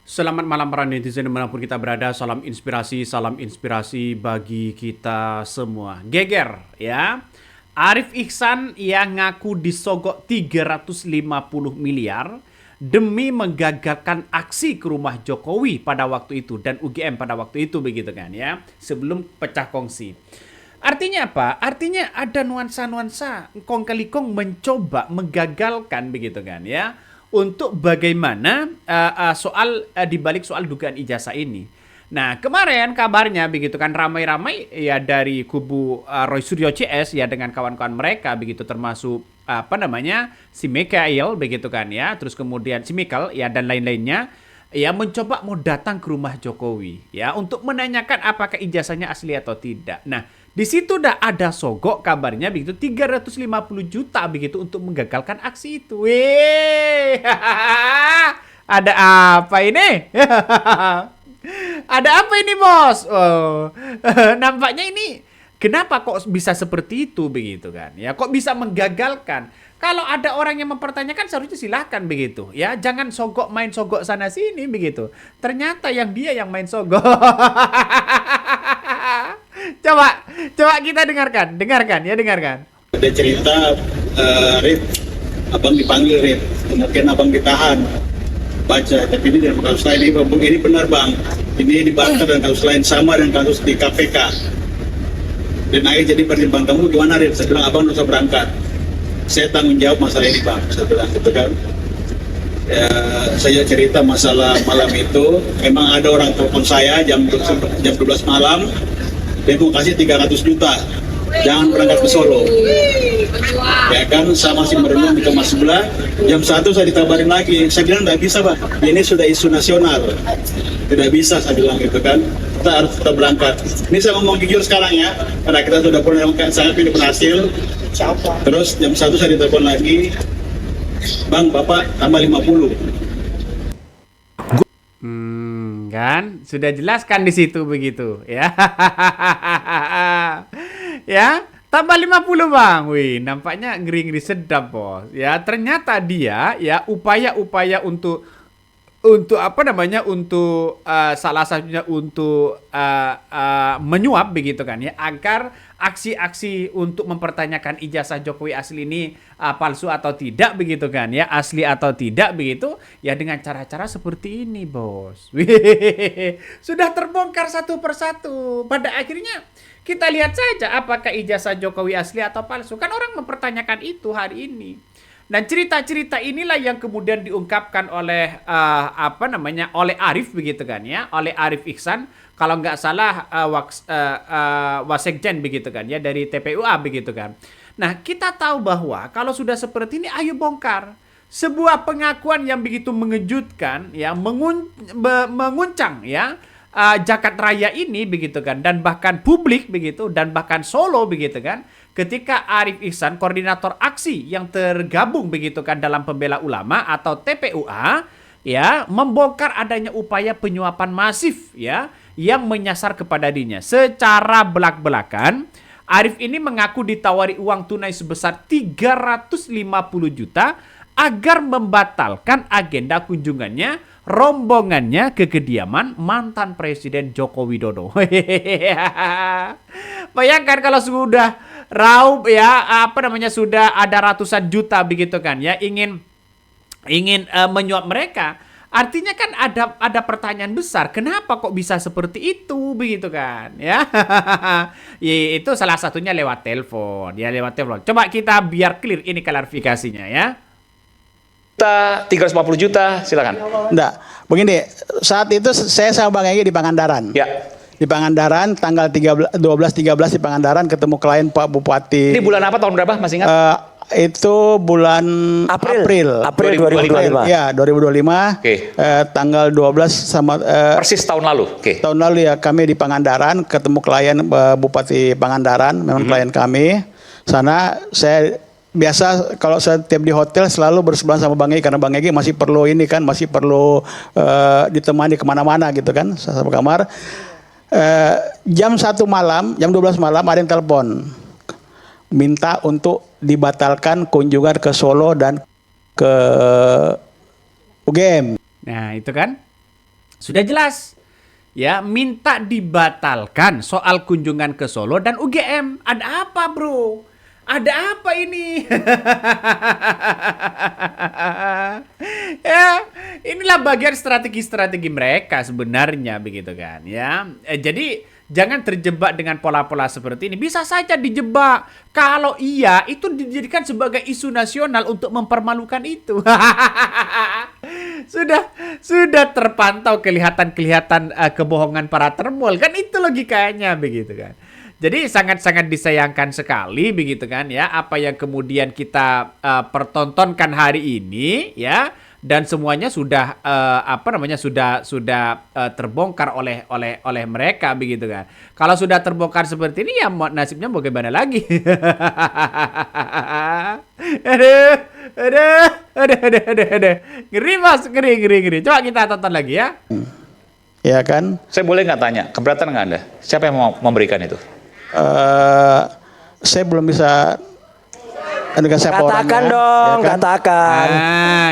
Selamat malam para netizen dimanapun kita berada. Salam inspirasi bagi kita semua. Geger ya. Arif Ihsan yang ngaku disogok 350 miliar demi menggagalkan aksi ke rumah Jokowi pada waktu itu dan UGM pada waktu itu begitu kan ya. Sebelum pecah kongsi. Artinya apa? Artinya ada nuansa-nuansa kong kali kong mencoba menggagalkan begitu kan ya untuk bagaimana dibalik soal dugaan ijazah ini. Nah kemarin kabarnya begitu kan ramai-ramai ya dari kubu Roy Suryo CS ya dengan kawan-kawan mereka begitu termasuk si Mikael begitu kan ya terus kemudian si Mikael ya dan lain-lainnya ya mencoba mau datang ke rumah Jokowi ya untuk menanyakan apakah ijazahnya asli atau tidak. Nah, di situ udah ada sogok kabarnya begitu 350 juta begitu untuk menggagalkan aksi itu. Weh. Ada apa ini? Ada apa ini, Bos? Oh. Nampaknya ini kenapa kok bisa seperti itu begitu kan? Ya, kok bisa menggagalkan? Kalau ada orang yang mempertanyakan seharusnya silahkan begitu ya, jangan main sogok sana sini begitu. Ternyata yang dia yang main sogok. coba kita dengarkan. Ada cerita, Rip, abang dipanggil Rip, mungkin abang ditahan. Baca, tapi ini dalam kasus lain ini benar bang, ini dibantah dan kasus lain sama dengan kasus di KPK. Dan akhirnya jadi pertimbangan kamu gimana Rip? Saya bilang abang harus berangkat. Saya tanggung jawab masalah ini bang, saya bilang gitu kan. Ya, saya cerita masalah malam itu, memang ada orang telepon saya jam 12 malam, dia mau kasih 300 juta, jangan berangkat ke Solo. Ya kan, saya masih merenung di kamar sebelah, jam 1 saya ditabarin lagi, saya bilang tidak bisa bang, ini sudah isu nasional, tidak bisa saya bilang gitu kan, kita harus tetap berangkat. Ini saya ngomong jujur sekarang ya, karena kita sudah pernah sangat pilih berhasil. Terus jam 1 saya ditelepon lagi, bang bapak tambah 50. Kan sudah jelaskan di situ begitu ya. Ya, tambah 50 bang. Wih, nampaknya ngeri-ngeri sedap bos. Ya, ternyata dia ya upaya-upaya untuk salah satunya untuk menyuap begitu kan ya agar aksi-aksi untuk mempertanyakan ijazah Jokowi asli ini palsu atau tidak begitu kan ya asli atau tidak begitu ya dengan cara-cara seperti ini bos. Wih, sudah terbongkar satu persatu pada akhirnya kita lihat saja apakah ijazah Jokowi asli atau palsu kan orang mempertanyakan itu hari ini. Dan cerita-cerita inilah yang kemudian diungkapkan oleh oleh Arif begitu kan ya, oleh Arif Ihsan kalau nggak salah Wasekjen begitu kan ya dari TPUA begitu kan. Nah kita tahu bahwa kalau sudah seperti ini ayo bongkar sebuah pengakuan yang begitu mengejutkan ya menguncang ya jagat raya ini begitu kan dan bahkan publik begitu dan bahkan Solo begitu kan ketika Arif Ihsan koordinator aksi yang tergabung begitu kan dalam pembela ulama atau TPUA ya membongkar adanya upaya penyuapan masif ya yang menyasar kepada dirinya secara belak-belakan. Arif ini mengaku ditawari uang tunai sebesar 350 juta agar membatalkan agenda kunjungannya rombongannya ke kediaman mantan Presiden Joko Widodo. Bayangkan kalau sudah raup ya sudah ada ratusan juta begitu kan ya ingin menyuap mereka. Artinya kan ada pertanyaan besar, kenapa kok bisa seperti itu begitu kan ya? Ya itu salah satunya lewat telepon. Coba kita biar clear ini klarifikasinya ya. 350 juta, silakan. Enggak, begini, saat itu saya sama Bang Egy di Pangandaran. Ya. Di Pangandaran, tanggal 12-13 di Pangandaran ketemu klien Pak Bupati. Ini bulan apa, tahun berapa, masih ingat? Itu bulan April 2025. Ya, 2025. Oke. Tanggal 12 sama persis tahun lalu. Oke. tahun lalu ya kami di Pangandaran ketemu klien Bupati Pangandaran, memang klien kami. Sana saya biasa kalau setiap di hotel selalu bersebelahan sama Bang Egy karena Bang Egy masih perlu ditemani kemana-mana gitu kan satu kamar. Jam 1 malam, jam 12 malam ada yang telepon minta untuk dibatalkan kunjungan ke Solo dan ke UGM. Nah itu kan Sudah jelas. Ya, minta dibatalkan soal kunjungan ke Solo dan UGM. Ada apa, bro? Ada apa ini? Ya, inilah bagian strategi-strategi mereka sebenarnya begitu kan, ya. Jadi jangan terjebak dengan pola-pola seperti ini. Bisa saja dijebak. Kalau iya, itu dijadikan sebagai isu nasional untuk mempermalukan itu. Sudah terpantau kelihatan kebohongan para termol kan, itu logikanya begitu kan. Jadi sangat-sangat disayangkan sekali begitu kan ya, apa yang kemudian kita pertontonkan hari ini ya, dan semuanya sudah terbongkar oleh mereka begitu kan. Kalau sudah terbongkar seperti ini ya nasibnya mau bagaimana lagi? Aduh. Ngeri Mas, ngeri. Coba kita tonton lagi ya. Ya kan? Saya boleh nggak tanya, keberatan nggak Anda? Siapa yang mau memberikan itu? Saya belum bisa dengan siapa orangnya. Katakan dong, ya kan? katakan.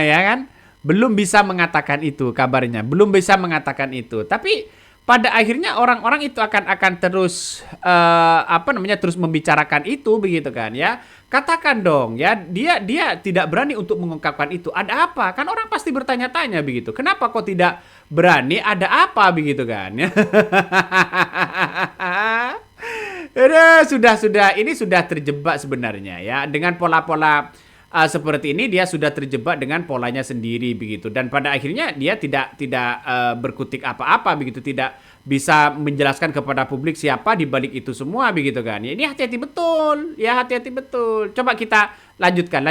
Ya kan? Belum bisa mengatakan itu kabarnya, belum bisa mengatakan itu. Tapi pada akhirnya orang-orang itu akan terus terus membicarakan itu begitu kan ya. Katakan dong ya, dia tidak berani untuk mengungkapkan itu. Ada apa? Kan orang pasti bertanya-tanya begitu. Kenapa kok tidak berani? Ada apa begitu kan ya? Sudah ini sudah terjebak sebenarnya ya, dengan pola-pola seperti ini dia sudah terjebak dengan polanya sendiri begitu, dan pada akhirnya dia tidak berkutik apa-apa begitu, tidak bisa menjelaskan kepada publik siapa di balik itu semua begitu kan. Ya, ini hati-hati betul. Coba kita lanjutkan.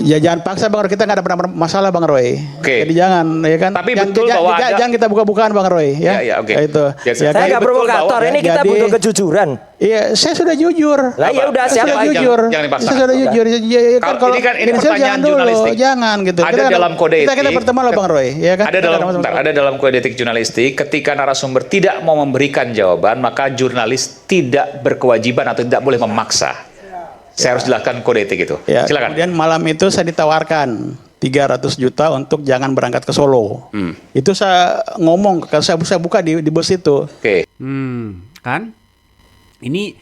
Ya jangan paksa Bang Roy, kita nggak ada pernah masalah Bang Roy. Oke. Jadi jangan, ya kan. Tapi betul bahwa ada- jangan kita buka-bukaan Bang Roy, ya. Ya, oke. Ya, itu. Ya, Ya, Saya kan? nggak betul provokator, bahwa- ini kita Jadi- butuh kejujuran. Iya, saya sudah jujur. Lah ya udah, Saya siapa sudah aja? jujur. Jangan dipaksa. Saya sudah jujur. Ya, Kalau ini kan ini saya pertanyaan jangan dulu, jurnalistik. jangan gitu. Ada dalam kode kita etik. berteman loh Bang Roy, ya kan. Ada dalam kode etik jurnalistik, ketika narasumber tidak mau memberikan jawaban, maka jurnalis tidak berkewajiban atau tidak boleh memaksa. Saya harus jelaskan kode etik itu. Ya, Silakan. kemudian malam itu saya ditawarkan 300 juta untuk jangan berangkat ke Solo. Itu saya ngomong, saya buka di bus itu. Oke. Kan? Ini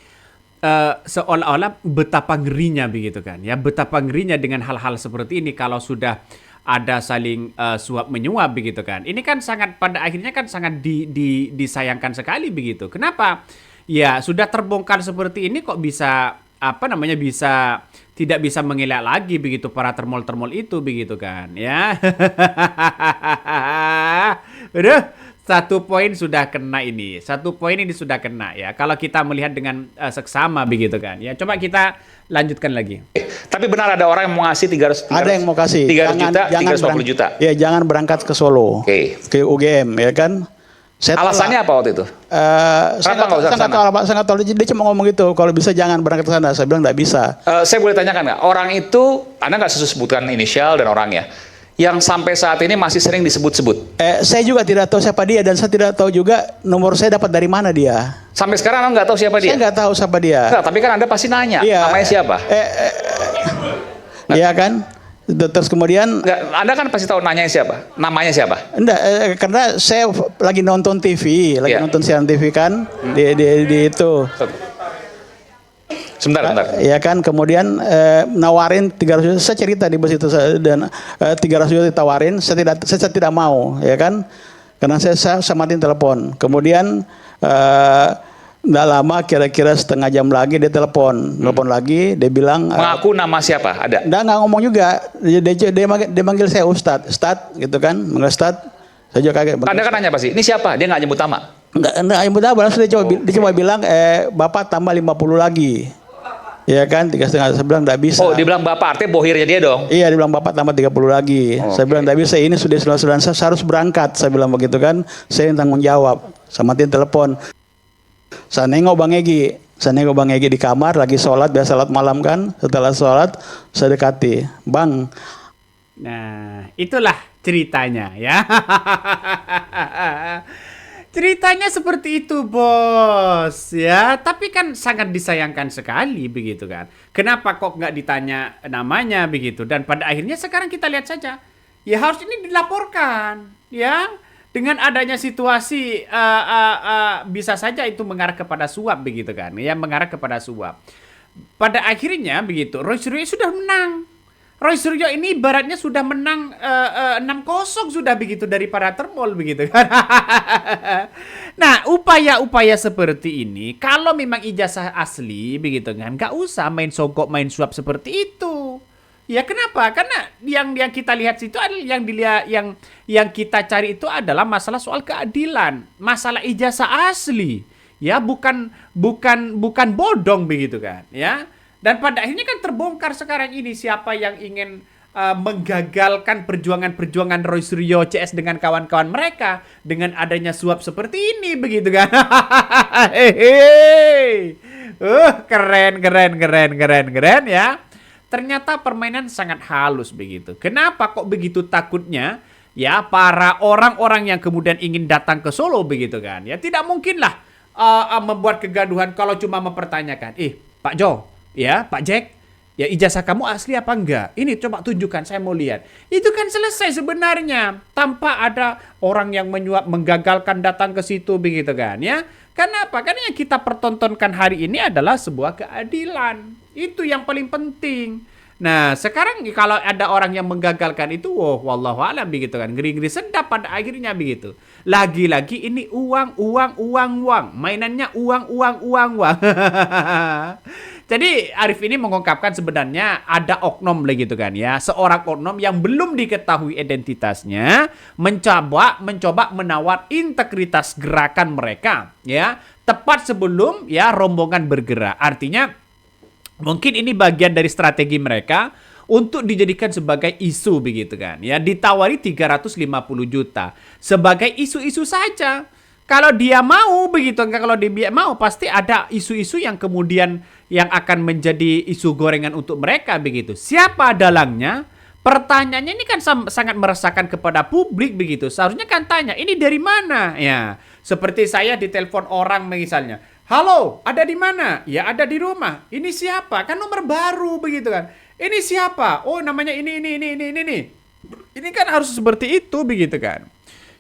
seolah-olah betapa ngerinya begitu kan ya, betapa ngerinya dengan hal-hal seperti ini kalau sudah ada saling suap menyuap begitu kan. Ini kan pada akhirnya kan sangat disayangkan sekali begitu. Kenapa? Ya sudah terbongkar seperti ini kok bisa tidak bisa mengelak lagi begitu para termol-termol itu begitu kan ya. Udah, satu poin sudah kena ya. Kalau kita melihat dengan seksama begitu kan ya. Coba kita lanjutkan lagi. Tapi benar ada orang yang mau ngasih 300 Ada yang mau kasih 300 juta, 350 juta. Ya, jangan berangkat ke Solo. Oke. Ke UGM, ya kan? Saya Alasannya apa waktu itu? Saya nggak usah ke sana? nggak tahu. Dia cuma ngomong gitu. Kalau bisa jangan berangkat ke sana. Saya bilang nggak bisa. Saya boleh tanyakan nggak? Orang itu, Anda nggak sebutkan inisial dan orangnya, yang sampai saat ini masih sering disebut-sebut. Saya juga tidak tahu siapa dia, dan saya tidak tahu juga nomor saya dapat dari mana dia. Sampai sekarang Anda nggak tahu siapa dia? Saya nggak tahu siapa dia. Enggak, tapi kan Anda pasti nanya, Iya. namanya siapa? Iya kan? Terus kemudian Enggak, Anda kan pasti tahu nanya siapa, namanya siapa? enggak, karena saya lagi nonton TV, Iya. nonton siaran TV kan di itu. Sebentar. Ya kan, kemudian nawarin 300 juta, saya cerita di bus itu, dan 300 juta ditawarin, saya tidak mau, ya kan, karena saya matiin telepon. Kemudian nggak lama, kira-kira setengah jam lagi dia telepon lagi, dia bilang Mengaku nama siapa? Ada? nggak ngomong juga, dia manggil saya Ustad gitu kan, manggil Ustad. Saya juga kaget. Anda kan nanya pasti, ini siapa? Dia nggak nyebut nama. Enggak, yang benar, langsung dia cuma bilang, Bapak tambah 50 lagi. Ya kan, 3,5. Saya bilang enggak bisa. Oh, dia bilang Bapak, artinya bohirnya dia dong. Iya, dia bilang Bapak tambah 30 lagi. Saya bilang enggak bisa, ini sudah saya harus berangkat. Saya bilang begitu kan. Saya yang tanggung jawab. Saya matiin telepon. Saya nengok Bang Egi di kamar lagi sholat, biasa sholat malam kan. Setelah sholat, saya dekati. Bang. Nah, itulah ceritanya ya. Ceritanya seperti itu, bos, ya. Tapi kan sangat disayangkan sekali begitu kan. Kenapa kok nggak ditanya namanya begitu? Dan pada akhirnya sekarang kita lihat saja, ya harus ini dilaporkan, ya. Dengan adanya situasi bisa saja itu mengarah kepada suap begitu kan, ya, mengarah kepada suap. Pada akhirnya begitu, Roy Suryo sudah menang. Roy Suryo ini ibaratnya sudah menang 6-0 sudah begitu daripada Termol begitu kan. Nah, upaya-upaya seperti ini kalau memang ijazah asli begitu kan, nggak usah main sogok, main suap seperti itu. Ya kenapa? Karena yang kita lihat situ adalah yang kita cari itu adalah masalah soal keadilan, masalah ijazah asli. Ya, bukan bodong begitu kan, ya. Dan pada akhirnya kan terbongkar sekarang ini siapa yang ingin menggagalkan perjuangan Roy Suryo CS dengan kawan-kawan mereka dengan adanya suap seperti ini begitu kan. Keren ya. Ternyata permainan sangat halus begitu. Kenapa kok begitu takutnya ya para orang-orang yang kemudian ingin datang ke Solo begitu kan? Ya tidak mungkinlah membuat kegaduhan kalau cuma mempertanyakan, Pak Jo, ya Pak Jack, ya ijazah kamu asli apa enggak? Ini coba tunjukkan, saya mau lihat. Itu kan selesai sebenarnya tanpa ada orang yang menyuap, menggagalkan datang ke situ begitu kan? Ya, kenapa? Karena yang kita pertontonkan hari ini adalah sebuah keadilan. Itu yang paling penting. Nah, sekarang kalau ada orang yang menggagalkan itu, wallahu alam begitu kan. Ngeri-ngeri sedap pada akhirnya begitu. Lagi-lagi ini uang. Mainannya uang. Jadi Arif ini mengungkapkan sebenarnya ada oknum begitu kan ya. Seorang oknum yang belum diketahui identitasnya mencoba menawar integritas gerakan mereka ya. Tepat sebelum ya rombongan bergerak. Artinya mungkin ini bagian dari strategi mereka untuk dijadikan sebagai isu begitu kan. Ya, ditawari 350 juta sebagai isu-isu saja. Kalau dia mau begitu, kalau dia mau pasti ada isu-isu yang kemudian yang akan menjadi isu gorengan untuk mereka begitu. Siapa dalangnya? Pertanyaannya ini kan sangat meresahkan kepada publik begitu. Seharusnya kan tanya, ini dari mana? Ya, seperti saya ditelepon orang misalnya. Halo, ada di mana? Ya ada di rumah. Ini siapa? Kan nomor baru begitu kan. Ini siapa? Oh namanya ini. Ini kan harus seperti itu begitu kan.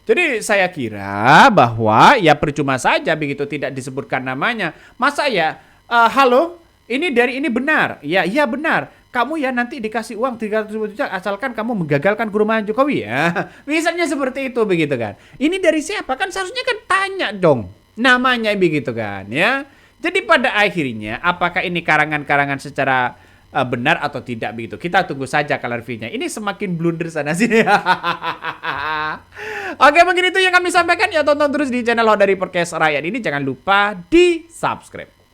Jadi saya kira bahwa ya percuma saja begitu tidak disebutkan namanya. Masa ya, halo, ini dari ini benar. Ya, iya benar. Kamu ya nanti dikasih uang 300 juta asalkan kamu menggagalkan perumahan Jokowi ya. Misalnya seperti itu begitu kan. Ini dari siapa? Kan seharusnya kan tanya dong. Namanya begitu kan ya. Jadi pada akhirnya apakah ini karangan-karangan secara benar atau tidak begitu. Kita tunggu saja klarifikasinya. Ini semakin blunder sana sini. Oke, mungkin itu yang kami sampaikan ya. Tonton terus di channel Hodari Podcast Rakyat ini. Jangan lupa di subscribe.